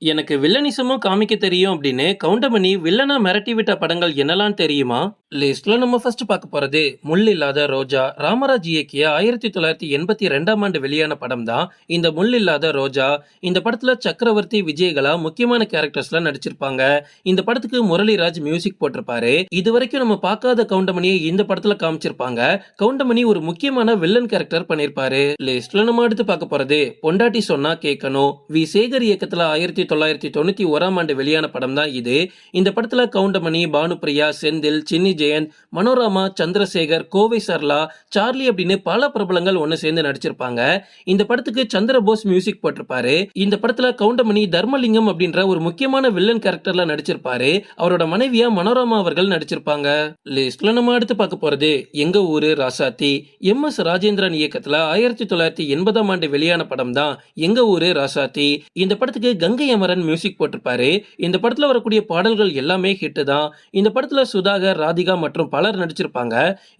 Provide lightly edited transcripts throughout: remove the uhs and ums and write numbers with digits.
எனக்கு வில்லனிசமும் காமிக்க தெரியும் அப்படின்னு கவுண்டமணி வில்லனா மிரட்டி விட்ட படங்கள் என்னலாம் தெரியுமா? லிஸ்ட்ல நம்ம ஃபர்ஸ்ட் பார்க்க போறது முள் இல்லாத ரோஜா. ராமராஜ் இயக்கிய 1982ஆம் ஆண்டு வெளியான படம் தான் இந்த முள் இல்லாத ரோஜா. இந்த படத்துல சக்கரவர்த்தி, விஜயகலா முக்கியமான கேரக்டர்ஸ்ல நடிச்சிருப்பாங்க. இந்த படத்துக்கு முரளிராஜ் மியூசிக் போட்டிருப்பாரு. இது வரைக்கும் நம்ம பார்க்காத கவுண்டமணியை இந்த படத்துல காமிச்சிருப்பாங்க. கவுண்டமணி ஒரு முக்கியமான வில்லன் கேரக்டர் பண்ணிருப்பாரு. லிஸ்ட்ல நம்ம அடுத்து பார்க்க போறது பொண்டாட்டி சொன்னா கேட்கணும். வி சேகர் இயக்கத்துல 1991ஆம் ஆண்டு வெளியான படம் தான் இது. இந்த படத்துல கவுண்டமணி, பானுப்பிரியா, செந்தில், சின்னி ஜெயந்த், மனோரமா, சந்திரசேகர், கோவை சர்லா, சார்லி அப்படின்னு பல பிரபலங்கள் ஒன்னு சேர்ந்து நடிச்சிருப்பாங்க. இந்த படத்துக்கு சந்திரபோஸ் மியூசிக் போட்டிருப்பாரு. இந்த படத்துல கவுண்டமணி தர்மலிங்கம் அப்படின்ற ஒரு முக்கியமான வில்லன் கேரக்டர்ல நடிச்சிருப்பாரு. அவரோட மனைவியா மனோரமா அவர்கள் நடிச்சிருப்பாங்க. லிஸ்ட்ல நம்ம அடுத்து பார்க்க போறது எங்க ஊரு ராசாத்தி. எம்.எஸ். ராஜேந்திரன் இயக்கத்துல 1980ஆம் ஆண்டு வெளியான படம் தான் எங்க ஊரு ராசாத்தி. இந்த படத்துக்கு கங்கை அமரன் மியூசிக் போட்டிருப்பாரு. இந்த படத்துல வரக்கூடிய பாடல்கள் எல்லாமே ஹிட் தான். இந்த படத்துல சுதாகர், ராதிகா மற்றும் பலர் நடிச்சிருப்பாங்க.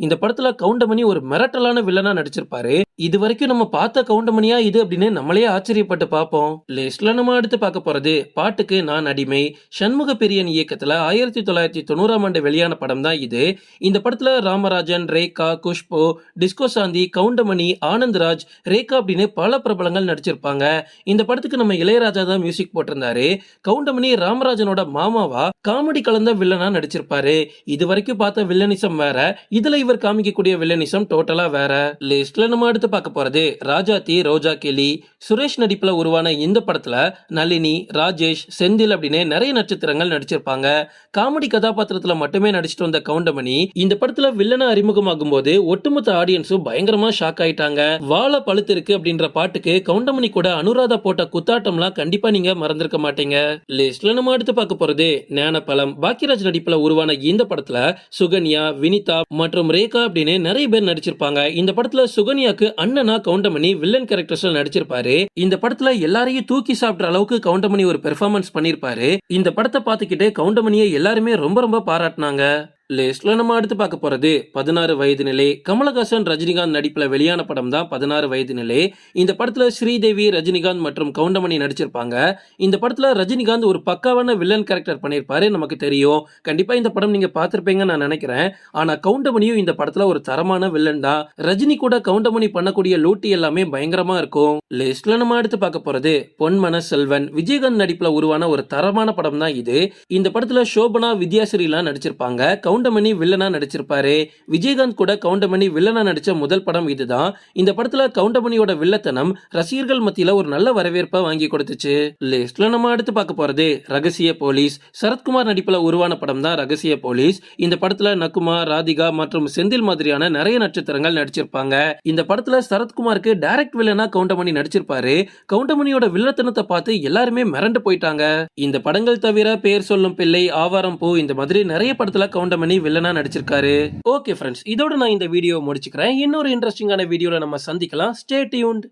இந்த படத்துல கவுண்டமணி ஒரு மிரட்டலான வில்லனா நடிச்சிருப்பாரு. இது வரைக்கும் நம்ம பார்த்த கவுண்டமணியா இது அப்படின்னு நம்மளே ஆச்சரியப்பட்டு பார்ப்போம். லிஸ்ட்ல நம்ம அடுத்து பார்க்க போறது பாட்டுக்கு நான் அடிமை. சண்முக பிரியன் இயக்கத்துல 1990ஆம் ஆண்டு வெளியான படம் தான் இது. இந்த படத்துல ராமராஜன், ரேகா, குஷ்பு, டிஸ்கோ சாந்தி, கவுண்டமணி, ஆனந்த்ராஜ், ரேகா அப்படின்னு பல பிரபலங்கள் நடிச்சிருப்பாங்க. இந்த படத்துக்கு நம்ம இளையராஜா தான் மியூசிக் போட்டிருந்தாரு. கவுண்டமணி ராமராஜனோட மாமாவா காமெடி கலந்த வில்லனா நடிச்சிருப்பாரு. இது வரைக்கும் பார்த்த வில்லனிசம் வேற, இதுல இவர் காமிக்கக்கூடிய வில்லனிசம் டோட்டலா வேற. லிஸ்ட்ல நம்ம அடுத்து பார்க்க போறது ராஜாத்தி ரோஜா கிளி. சுரேஷ் நடிப்புல உருவான இந்த படத்துல நளினி, ராஜேஷ், செந்தில் அப்படின்னு நிறைய நட்சத்திரங்கள் நடிச்சிருப்பாங்க. காமெடி கதாபாத்திரத்துல மட்டுமே நடிச்சிட்டு வந்த கவுண்டமணி இந்த படத்துல வில்லனா அறிமுகமாகும் போது ஒட்டுமொத்த ஆடியன்ஸும் பயங்கரமா ஷாக் ஆயிட்டாங்க. வாழ பழுத்து இருக்கு அப்படின்ற பாட்டுக்கு கவுண்டமணி கூட அனுராதா போட்ட குத்தாட்டம்லாம் கண்டிப்பா நீங்க மறந்திருக்க மாட்டீங்க. லிஸ்ட்ல நம்ம அடுத்து பார்க்க போறது ஞானப்பழம். பாக்கியராஜ் நடிப்புல உருவான இந்த படத்துல சுகன்யா, வினிதா மற்றும் ரேகா அப்படின்னு நிறைய பேர் நடிச்சிருப்பாங்க. இந்த படத்துல சுகன்யாக்கு அண்ணனா கவுண்டமணி வில்லன் கேரக்டர்ஸ்ல நடிச்சிருப்பாரு. இந்த படத்துல எல்லாரையும் தூக்கி சாப்பிடுற அளவுக்கு கவுண்டமணி ஒரு பெர்ஃபார்மன்ஸ் பண்ணிருப்பாரு. இந்த படத்தை பார்த்துக்கிட்டு கவுண்டமணியை எல்லாருமே ரொம்ப ரொம்ப பாராட்டினாங்க. லிஸ்ட்ல நம்ம அடுத்து பார்க்க போறது 16 வயது நிலை. கமலஹாசன், ரஜினிகாந்த் நடிப்புல வெளியான படம் தான் 16 வயது நிலை. இந்த படத்துல ஸ்ரீதேவி, ரஜினிகாந்த் மற்றும் கவுண்டமணி நடிச்சிருப்பாங்க. இந்த படத்துல ரஜினிகாந்த் ஒரு பக்காவான வில்லன் கேரக்டர் பண்ணிருப்பாரு, நமக்கு தெரியும். கண்டிப்பா இந்த படம் நீங்க பார்த்திருப்பீங்கன்னு நான் நினைக்கிறேன். ஆனா கவுண்டமணியும் இந்த படத்துல ஒரு தரமான வில்லன் தான். ரஜினி கூட கவுண்டமணி பண்ணக்கூடிய லூட்டி எல்லாமே பயங்கரமா இருக்கும். லிஸ்ட்ல நம்ம அடுத்து பார்க்க போறது பொன்மன செல்வன். விஜயகாந்த் நடிப்புல உருவான ஒரு தரமான படம் தான் இது. இந்த படத்துல சோபனா, வித்யாஸ்ரீலாம் நடிச்சிருப்பாங்க. கவுண்டமணி வில்லனா நடிச்சிருப்பாரு. விஜயகாந்த் கூட கவுண்டமணி வில்லனா நடிச்ச முதல் படம் இதுதான். இந்த படத்துல கவுண்டமணியோட வில்லத்தனம் ரசிகர்கள் மத்தியில ஒரு நல்ல வரவேற்பை வாங்கி கொடுத்துச்சு. லிஸ்ட்ல நம்ம அடுத்து பார்க்க போறது ரகசிய போலீஸ். சரத்குமார் நடிப்புல உருவான படம் தான் ரகசிய போலீஸ். இந்த படத்துல நக்குமார், ராதிகா மற்றும் செந்தில் மாதிரியான நிறைய நட்சத்திரங்கள் நடிச்சிருப்பாங்க. இந்த படத்துல சரத்குமாருக்கு டைரக்ட் வில்லனா கவுண்டமணி நடிச்சிருப்பாரு. கவுண்டமணியோட வில்லத்தனத்தை பார்த்து எல்லாருமே மிரண்டு போயிட்டாங்க. இந்த படங்கள் தவிர பேர் சொல்லும் பிள்ளை, ஆவாரம் பூ இந்த மாதிரி நிறைய படத்துல கவுண்டமணி வில்லனா நடிச்சிருக்காரு. ஓகே ஃப்ரெண்ட்ஸ், இதோட நான் இந்த வீடியோ முடிச்சுக்கிறேன். இன்னொரு இன்ட்ரெஸ்டிங்கான வீடியோல நம்ம சந்திக்கலாம். Stay tuned.